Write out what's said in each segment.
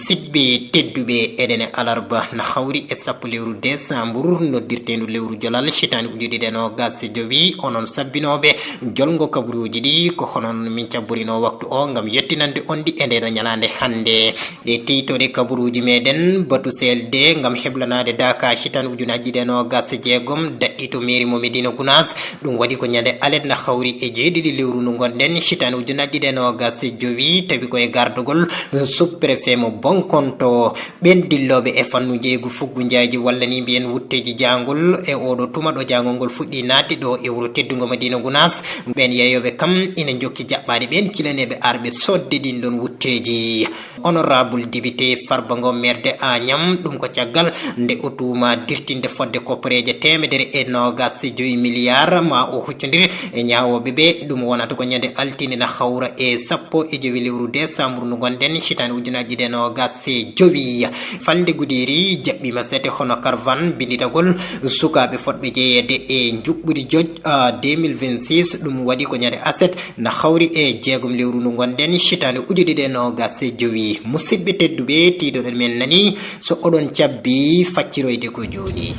musidɓe tedduɓe eɗene alarba na hawri e sappo lewru décembre noddirtendu lewru jolal chitani ujuɗiɗi e nogas e jowi onon sabbinoɓe jolgo kabaruji ɗi ko honon min cabborino waktu o gam yettinande on ɗi e ndeɗo ñalande hande ɗe teytode kabaruji meɗen batu CLD gam heblanade daka chitani ujunaji ɗi e nogas e jeegom daɗɗi to mairie mo Médina Gounass ɗum waɗi ko ñande alet na hawri e jeeɗiɗi lewru ndu gonɗen chitani ujunaji ɗi e nogas e jowi tawi koye gardugol sous-préfet mo Bonkonto ɓen dilloɓe e fannu jeygu fuggujaji walla ni mbiyen wutteji jangol e oɗo tuma ɗo jangol ngol fuɗɗi nadde ɗo e wuro teddugo Médina Gounass ɓen yeyoɓe kam ina jokki jaɓɓade ɓen kilaneɓe arɓe sodde ɗin ɗon wutteji honorable député Farba Ngom maire de Agnam ɗum ko caggal nde o tuma dirtinde fodde koppareje temedere e nogas e 2 milliards ma o huccodir e ñawoɓe ɓe ɗum wonata ko ñande altine na hawra e sappo e jowi lewru décembre no gonɗen chitani ujunaji ɗe nogas e jowi falde Goudiry jaɓɓima sete hono carvan binditagol sukaɓe fotɓe jeeyede e juɓɓudi joj 2026 ɗum waɗi ko ñande aset na hawri e jeegom lewru ndu gonɗen chitani ujuɗiɗe nogas e jowi musidɓe tedduɓe tiɗoɗen men nani so oɗon cabbi facciroyde ko joni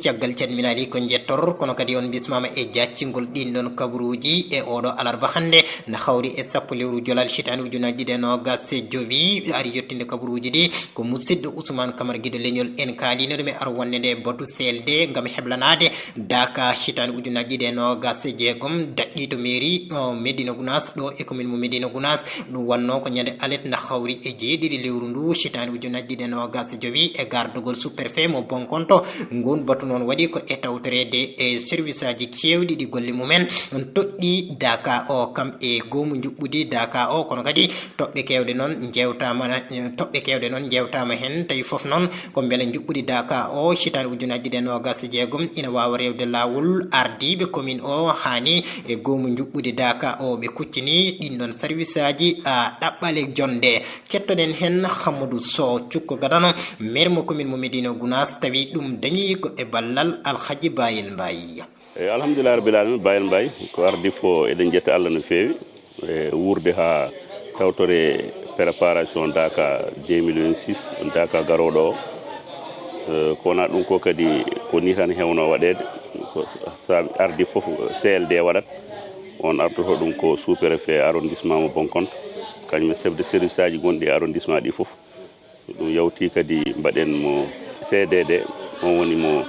caggal calminani ko jettor kono kadi on bismama e jaccingol ɗin ɗon kabaruji e oɗo alarba hande na hawri e sappo lewru jolal chitani ujunaji ɗe nogas e jowi ari yettinde kabaruji ɗi ko musidɗo Ousmane Camara guiɗo leñol en kalino ɗum e ar wonde nde batu CLD gam heblanade daka chitani ujunaji ɗe nogas e jeegom daɗɗi to mairie Médina Gounass ɗo e commune mo Médina Gounass ɗum wanno ko ñande alet na hawri e jeeɗiɗi lewru ndu chitani ujunaji ɗe nogas e jowi e gardugol sous-préfet mo Bonkonto ngon batu noon waɗi ko e tawtorede e service aji kewɗi ɗi golle mumen on toɗɗi daka o kam e goomu juɓɓudi daka o kono kadi toɓɓe kewɗe noon jewtama hen tawi foof noon ko beele juɓɓudi daka o chitani ujunaji ɗe nogas e jeegom ina wawa rewde lawol ardiɓe commune o hani e goomu juɓɓudi daka o ɓe kuccini ɗin ɗon service aji a ɗaɓɓale jonde kettoɗen hen Hamadou Sow cukko gadano maire mo commune mo Médina Gounass tawi ɗum dañi ko e ballal Alhaji Bayel Mbaye alhamdulillah rabbil alamin Bayel Mbaye ko ardi fo eɗen jetta Allah no fewi e wurde ha tawtore préparation Daka 2026 Daka garoɗo o ko wona ɗum ko kadi ko ni tan hewno waɗede ko sa ardi foof CLD waɗat on artoto ɗum ko sous-préfet arrondissement mo Bonkonto kañum chef de service aji gonɗi arrondissement ɗi foof ɗum yawti kadi mbaɗen mo CDD on woni mo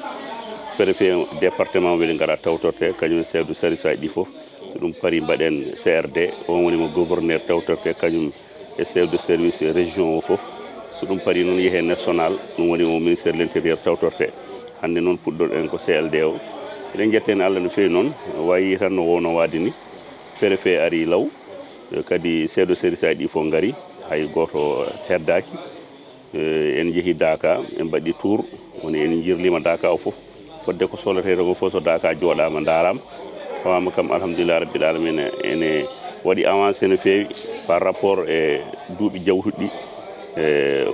préfet département weli gara tawtorte kañum chef de service aji ɗi foof so ɗum paari mbaɗen CRD on woni mo gouverneur tawtorte kañum e chef de service région o foof so ɗum paari noon yeehe national ɗum woni mo ministére de l' intérieur tawtorte hande noon puɗɗoɗen ko CLD o eɗen jetten Allah no fewi noon wayi tan no wowno wade ni préfet ari law kadi chef de service aji ɗi fof gari hay goto heddaki en jeehi Daka en mbaɗi tour woni en jirlima Daka o foof fodde ko sohlete ko fof so Daka jooɗama darama fawama kam alhamdulillah rabbil alamin ene waɗi avancé no fewi par rapport e duuɓi jawtuɗi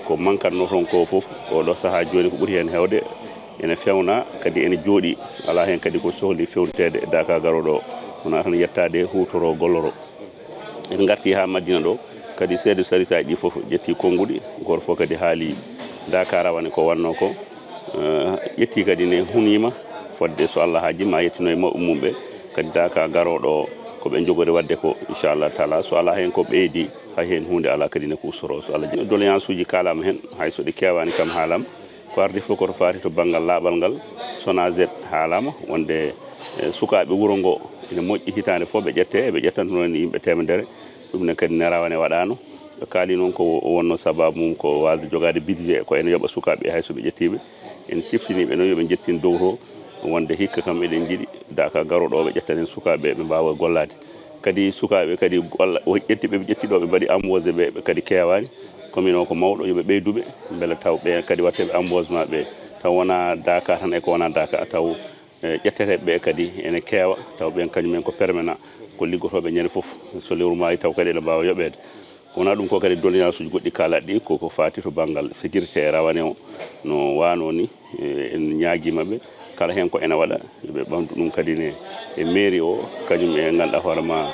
ko mankanno toon ko foof oɗo saaha joni ko ɓuuri hen hewde ene fewna kadi ene jooɗi ala hen kadi ko sohli fewnitede e Daka garoɗo o wona tan yettade hutoro golloro en garti ha Madina ɗo kadi chef de service aji ɗi foof ƴetti konnguɗi goto fof kadi haali Daka rawane ko wanno ko ƴetti kadi ne hunima fodde so Allah haaji ma yettino e mawɓe mum ɓe kadi Daka garoɗo ko ɓe jogori wadde ko inchallah taala so ala hen ko ɓeydi hay hen hunde ala kadi ne ko ustoro so Allah doléance uji kalama hen hay so ɗi kewani kam haalama ko ardi fof koto fati to banggal laaɓal ngal SONAGED haalama wonde sukaɓe wuuro ngo ene moƴƴi hitande fof ɓe ƴette ɓe ƴettanto ni yimɓe temedere ɗum ne kadi ne rawane waɗano ɓe kaali noon ko wonno sababu mum ko wasde jogade budget ko ene yooɓa sukaɓe hay soɓe ƴettiɓe en ciftiniɓe noon yooɓe jettin dow to wonde hikka kam eɗen jiiɗi Daka garoɗo o ɓe ƴetta hen sukaɓe ɓe mbawa gollade kadi sukaɓe kadi ƴettiɓe ɓe ƴettiɗo ɓe mbaɗi embauché ɓe kadi kewani commune o ko mawɗo yooɓe ɓeyduɓe beele taw ɓe kadi watteɓe embauchement ɓe taw wona Daka tan e ko wona Daka taw ƴetteteɓe ɓe kadi ene keewa taw ɓen kañumen ko permanent ko liggotoɓe ñande foof so lewru maayi taw kadi ene mbawa yoɓede wona ɗum ko kadi doléance uji goɗɗi kalaɗi ɗi koko fati to banggal sécurité e rawane o no wano ni en ñaguimaɓe kala hen ko ene waɗa yoɓe ɓamtu ɗum kadi ne e mairie o kañum e ganduɗa hoorema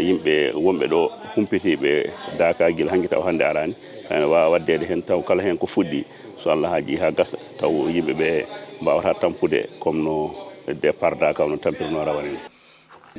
yimɓe wonɓe ɗo humpitiɓe Dakar guila hanki taw hannde arani ene wawa waddede hen taw kala hen ko fuɗɗi so Allah haaji ha gasa taw yimɓeɓe mbawata tampude comme no départ Dakar no tampirno rawane ni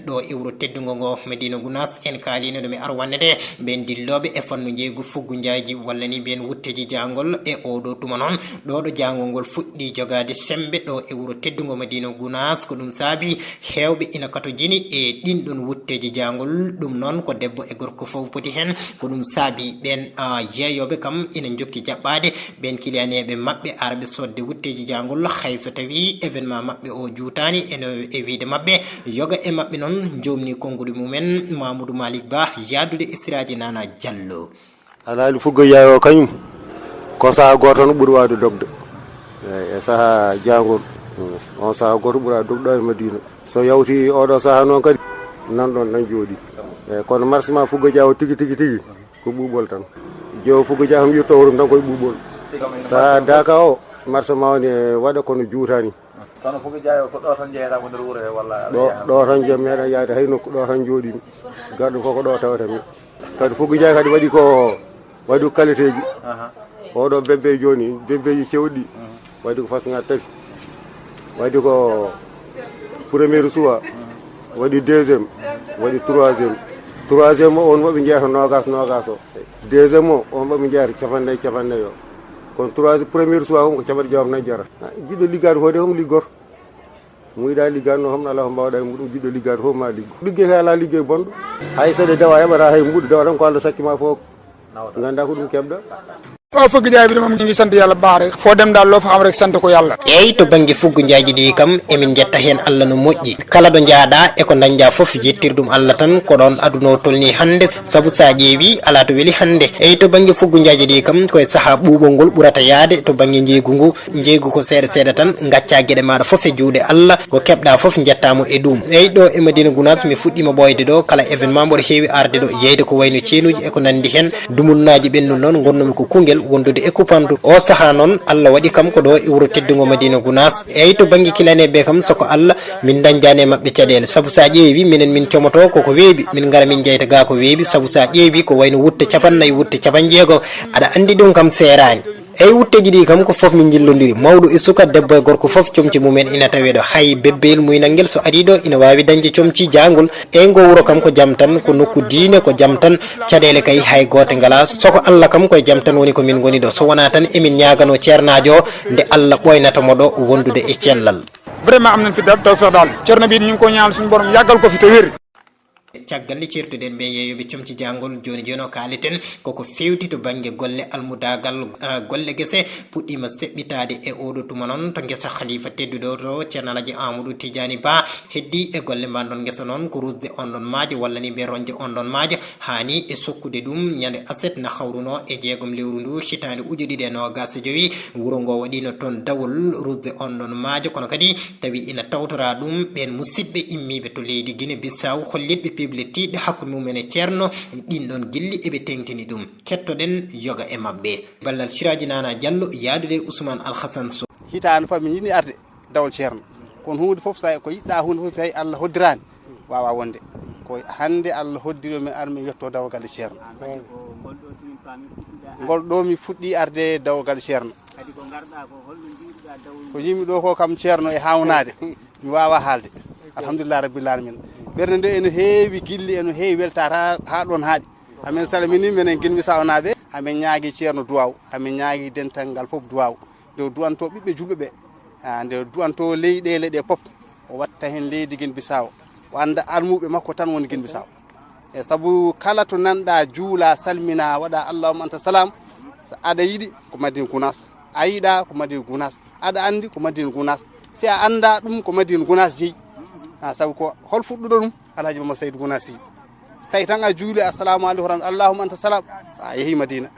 ɗo iwro teddugo ngo Medina Gounass en kaalino ɗo mi arwannede ɓen dilloɓe e fannu jeygu fuggujaji walla ni ɓen wutteji jangol e oɗo tuma noon ɗoɗo jangol ngol fuɗɗi jogade sembe ɗo e wuro teddugo Medina Gounass ko ɗum saabi hewɓe ina kato jini e ɗin ɗon wutteji jangol ɗum noon ko debbo e gorko foof poti hen ko ɗum saabi ɓen jeeyoɓe kam ina jokki jaɓɓade ɓen kiliyaneɓe mabɓe arɓe sodde wutteji jangol hayso tawi événement mabɓe o juutani ene e wiide mabɓe yoga e mabɓe noon jomni konguɗi mumen Mamadou Malick Ba yadude istiraji Nana Diallo alhaali fuggoyayi o kañum ko saaha goto no ɓuuri wawde dogde e saaha jangol on saaha goto ɓuura dogɗo e Madina so yawti oɗo saaha noon kadi nanɗon nan jooɗi eyyi kono marsement fuggodia o tigui ko ɓuuɓol tan jeewo fuggodia kam yirto wurum tan koye ɓuuɓol saaha Dakar o marsement o ne waɗa kono juutani kono fof jaayo ko ɗo tan jeeyata ko nder wuro he walla ɗo tan jeeya meeɗa yaade hay nokku ɗo tan jooɗimi garɗo koko ɗo tawatami kadi foggo jaay kadi waɗi ko qualité ji oɗo bebbe joni bebbeji cewɗi waɗi ko fasga tati waɗi ko premier choix waɗi deuxiéme waɗi troisiéme o on moɓe jeeyata nogas o deuxiéme o on moɓe jeeyata capannayyi o kono premier choix ko caɓaɗe jewam jara jiɗɗo liggade hoode homo liggor mo yiɗa liggade homno ala ko mbawɗa e muɗum jiɗɗo liggade fof ma ligguey ka ala liggey bonɗo hay saɗa dewa heɓata hay mbuɗo dewa tan ko Allah sakkima fof ganda ko ɗum keɓɗa o foggi jaabi ɗum ngi sant yalla baare fo dem dal lo fa am rek sant ko yalla eyi to banggue fuggujaji ɗi kam emin jetta hen Allah no moƴƴi kala ɗo jaaɗa e ko dañƴa foof jettirɗum Allah tan ko ɗon aduna o tolni hande saabu sa ƴeewi ala to weeli hande eyi to banggue fuggujaji ɗi kam koye saaha ɓuuɓol ngol ɓurata yaade to banggue jeygu ko seeɗa tan gacca gueɗe maɗa foof e juuɗe Allah ko keɓɗa foof jettamo e ɗum eyi ɗo e Medina Gounass mi fuɗɗima ɓoyde ɗo kala événement mboɗo heewi arde ɗo yeyde ko wayno ceenuji e ko nandi hen dumunnaji ɓennu noon gonnomi ko kungel wondude e kupandu o saaha noon Allah waɗi kam ko ɗo e wuro teddugo Medina Gounass eyi to banggue kilaneɓe kam soko Allah min dañjani mabɓe caɗele saabu sa ƴeewi minen min comoto koko weeɓi min gara min jeyta ga ko weeɓi saabu sa ƴeewi ko wayno wutte capannayyi wutte capanjeegom aɗa andi ɗum kam serani eyi wutteji ɗi kam ko foof min jillodiri mawɗo e suka debbo e gorko foof comci mumen ina tawe ɗo hay bebbeyel muynal ngel so ari ɗo ina wawi dañde comci jangol e ngo wuro kam ko jaam tan ko nokku diine ko jaam tan caɗele kay hay gote ngala soko Allah kam koye jaam tan woni ko min goni ɗo so wona tan emin ñagano ceernajo nde Allah ɓoynatamo ɗo wondude e cellal vraiment am nañ fi taw fex dal ceerno bi ñu ko ñaan suñu borom yagal ko fi te wér caggal certuɗen ɓe yeeyoɓe comci jangol joni o kaliten koko fewti to banggue golle almudagal golle guese puɗɗima seɓɓitade e oɗo tuma noon to guesa khalifa tedduɗo to ceerno Alaji Amadou Tidiani Ba heddi e golle mbanɗon guesa noon ko rusde on ɗon maaje walla ni ɓe ronje on ɗon maaje hani e sokkude ɗum ñande aset na hawruno e jeegom lewru ndu hitande ujuɗiɗi e nogas joyi wuuro ngo waɗino toon dawol rusde on ɗon maaje kono kadi tawi ina tawtora ɗum ɓen musidɓe immiɓe to leydi Guinée Bissau hollitɓe pible tiɗɗe hakkude mumen e ceerno ɗin ɗon gilli eɓe tengtini ɗum kettoɗen yoga e mabɓe ballal Siraji Nana Diallo yaadude Ousmane Alhassane Sow hitande foof min yiɗi arde dawol ceerno kono hunde foof sa ko yiɗɗa hunde foof so tawi Allah hoddirani wawa wonde ko hande Allah hoddiri min ar min yetto dawgal ceerno ngol ɗo mi fuɗɗi arde dawgal ceerno ko yimi ɗo ko kam ceerno e hawnade mi wawa haalde alhamdulillah rabbil alamin ɓerde nde ene heewi gilli ene heewi weltata ha ɗon haaɗi amin salmini minen Guinée Bissau naaɓe amin ñaagui ceerno duwaw amin ñaagui dental ngal foof duwaw nde duwanto ɓiɓɓe julɓe ɓe nde duwanto leyɗele ɗe pop o watta hen leydi Guinée Bissau o anda almuɓe makko tan woni Guinée Bissau e saabu kala to nanɗa juula salmina waɗa allahumma anta salam aɗa yiiɗi ko Medina Gounass a yiiɗa ko Medina Gounass aɗa andi ko Medina Gounass si a anda ɗum ko Medina Gounass jeeyi sabu ko hol fuɗɗuɗo ɗum Alhaji Mamadou Saydou Gounass so tawi tan a juuli assalamu aleykum allahumma anta salam a yeehi Madina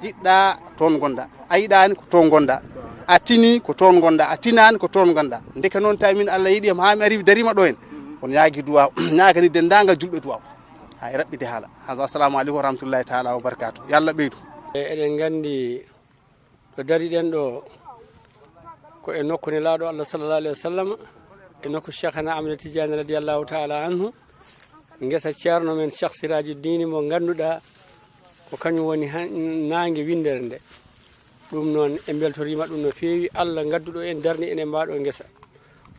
jiɗɗa toon gonɗa a yiɗani ko toon gonɗa a tini ko toon gonɗa a tinani ko toon gonɗa ndeke noon tawi min Allah yiiɗi ha mi ari darima ɗo hen kono yaagui duwaw ñagani dendagal julɓe duwaw ha e raɓɓide haala assalamu aleykum wa rahmatullahi taala wa barakatuh yo Allah ɓeydu eɗen gandi ɗo dariɗen ɗo ko e nokkune laaɗo Allah sallallah alayhi wa sallam e nokku Cheikhana Ahmed Tidiane radiallahu taala anhu ngesa ceerno men Cheikh Siraji Dini mo ganduɗa ko kañum woni nangue windere nde ɗum noon e beltorima ɗum no feewi Allah gadduɗo en darni ene mbaɗo ngesa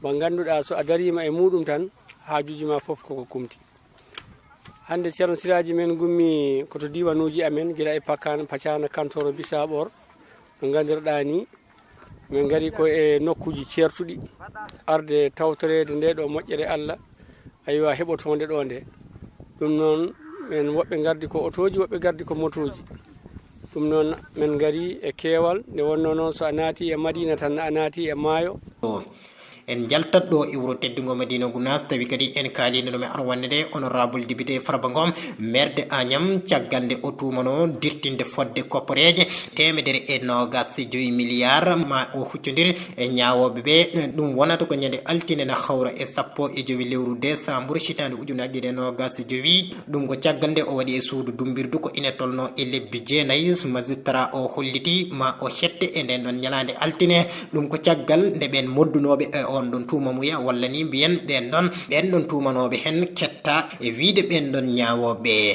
mo ganduɗa so a darima e muɗum tan haajuji ma fof koko kumti hande ceerno Siraji men gummi koto diwanuji amen guila e Pacana Kantoro Bissaɓor no gandirɗa ni min gari ko e nokkuji certuɗi arde tawtorede nde ɗo moƴƴere Allah aywa heɓotonde ɗo nde ɗum noon men woɓɓe gardi ko otoji woɓɓe gardi ko motoji ɗum noon min gari e keewal nde wonno noon so a naati e Madina tan a naati e maayo en jaltat ɗo e wuro teddugo Madina Gounass tawi kadi en kalino ɗum e arwanne nde honorable député Farba Ngom maire de Agnam caggal nde o tumano dirtinde fodde koppareje 125 milliards ma o huccodir e ñawoɓe ɓe ɗum wonata ko ñande altine na hawra e 15 lewru décembre hitande ujunaje ɗe 25 ɗum ko caggal nde o waɗi e suudu dumbirdu ko ina tolno e lebbi 9 magistrat o holliti ma o hette e nden ɗon ñalande altine ɗum ko caggal nde ɓen moddunoɓe on ɗon tumamuya walla ni mbiyen ɓen ɗon tumanoɓe hen ketta e wiide ɓen ɗon ñawoɓe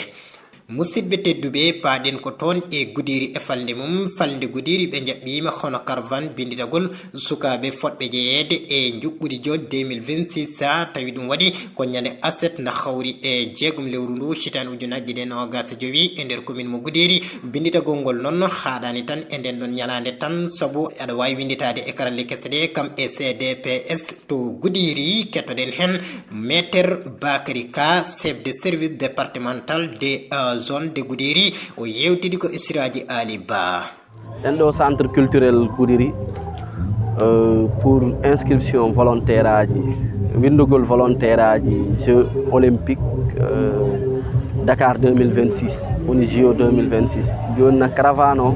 musidɓe tedduɓe paaɗen ko toon e Goudiry e falde mum falde Goudiry ɓe jaɓɓima hono caravane binditagol sukaɓe foɗɓe jeeyede e juɓɓudi jo 2026 tawi ɗum waɗi ko ñande aset na hawri e 6 lewru ndu hitande ujunaje ɗe 25 e nder commune mo Goudiry binditagol ngol noon haɗani tan e nden ɗon ñalande tan saabu aɗa wawi winditade e karalle kese ɗe kam e CDPS to Goudiry kettoɗen hen maître Bakary Ka chef de service départemental de zone de Goudiry o yewtidi ko Siraji Ali Ba ɗo centre culturel Goudiry pour inscription volontaire aji windugol volontaire aji Jeux olympique Dakar 2026 woni JO 2026 joni caravane o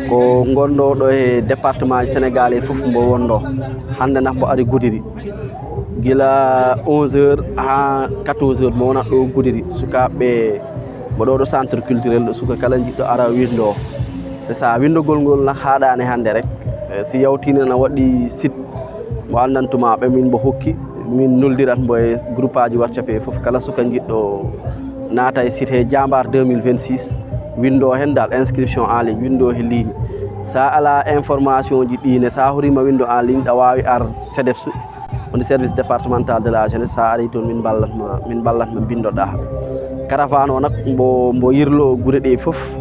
ko gonɗo ɗo e département Sénégal e fof mbo wonɗo hande nak mbo ari Goudiry gila 11h ha 14h mo wonat ɗo Goudiry sukaɓe mo ɗo centre culturel ɗo suka kala jiɗɗo ara windo c'est ça windogol ngol nak haɗani hande rek si yawtine na waɗi site mo andantuma ɓe min mbo hokki min noldirat mbo e groupe aji WhatsApp e foof kala suka jiɗɗo naata e site he Jambar 2026 windo hen dal inscription en ligne windo he ligne sa ala information ji ɗine sa horima windo en ligne ɗa wawi ar CDEPS woni service départemental de la jeunesse sa ari toon min ballatma bindoɗa caravane o nak mbo yirlo guure ɗe fof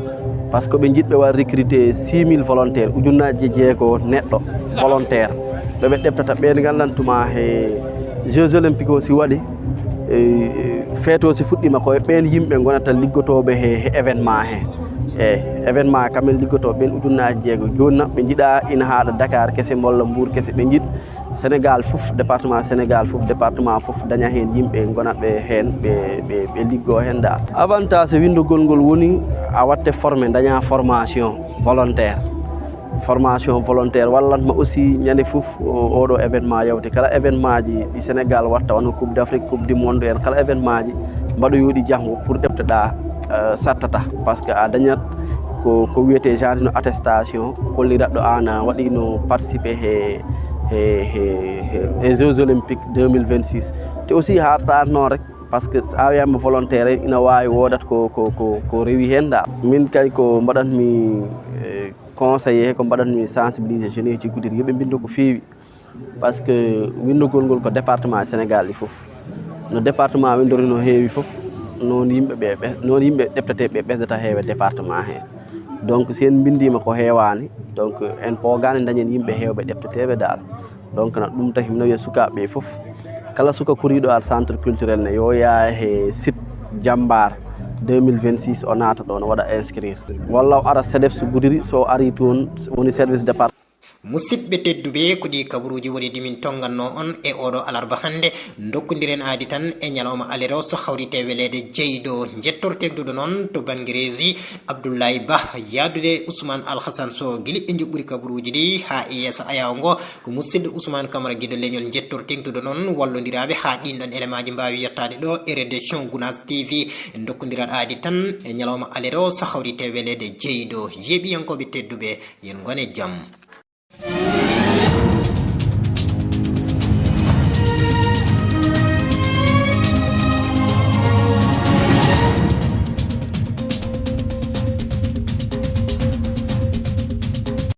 par ce que ɓe jiɗɓe waɗ recruter 6000 volontaire ujunnaje 6 neɗɗo volontaire ɓeɓe ɗeɓtata ɓen gandantuma he Jeux olympique o si waɗi feeto si fuɗɗima koye ɓen yimɓe gonata liggotoɓe he événement he eyyi événement kamen liggotoɓe ɓen ujunnaje 6 joni nak ɓe jiiɗa ina haɗa Dakar kese walla Mbour kese ɓe jiiɗ Sénégal fof département Sénégal fof département fof daña hen yimɓe gonatɓe hen ɓe liggo hen dal avantage windogol ngol woni a watte formé daña formation volontaire wallatma aussi ñande fof oɗo événement yawte kala événement ji ɗi Sénégal watta wano coupe d'Afrique coupe du monde en kala événement ji mbaɗoyoɗi janggo pour ɗefteɗa sattata par ce que a dañat ko wiyete genre no attestation kolliratɗo an a waɗino participer he Jeux olympiques 2026 te aussi harta non rek par ce que a wiyama volontaire ina wawi wodat ko rewi hen dal min kay ko mbaɗatmi conseillé ko mbaɗatmi sensibiliser jeune ji Goudiry yoɓe bindo ko fewi par ce que windogol ngol ko département Sénégal ɗi foof no département windori no heewi foof noon yimɓe ɗefteteɓe ɓesdata heewe département he donc si en bindima ko heewani donc en pogani dañen yimɓe heewɓe ɗefteteɓe dal donc na ɗum tahi mino wiya sukaɓeɓe foof kala suka kuriɗo al centre culturel ne yo yaa he site Jambar 2026 o naata ɗon waɗa inscrire walla o ara CDEPS Goudiry so ari toon woni service département musidɓe tedduɓe ko ɗi kabaruji woni ɗimin tonganno on e oɗo alarba hande dokkodiren aadi tan e ñalawma alero so hawrite welede jeyɗo jettortegduɗo noon to banggue régi Abdoulaye Ba yaadude Ousmane Alhassane Sow guili e juɓɓuri kabaruji ɗi ha e yesso ayaw ngo ko musidɗo Ousmane Camara guiɗo leñol jettortegduɗo noon wallodiraɓe ha ɗinɗon élément ji mbawi yettade ɗo e rédaction Gounass TV dokkodiran aadi tan e ñalawma alero so hawrite welede jeyɗo yeeɓiyankoɓe tedduɓe yen gone jaam.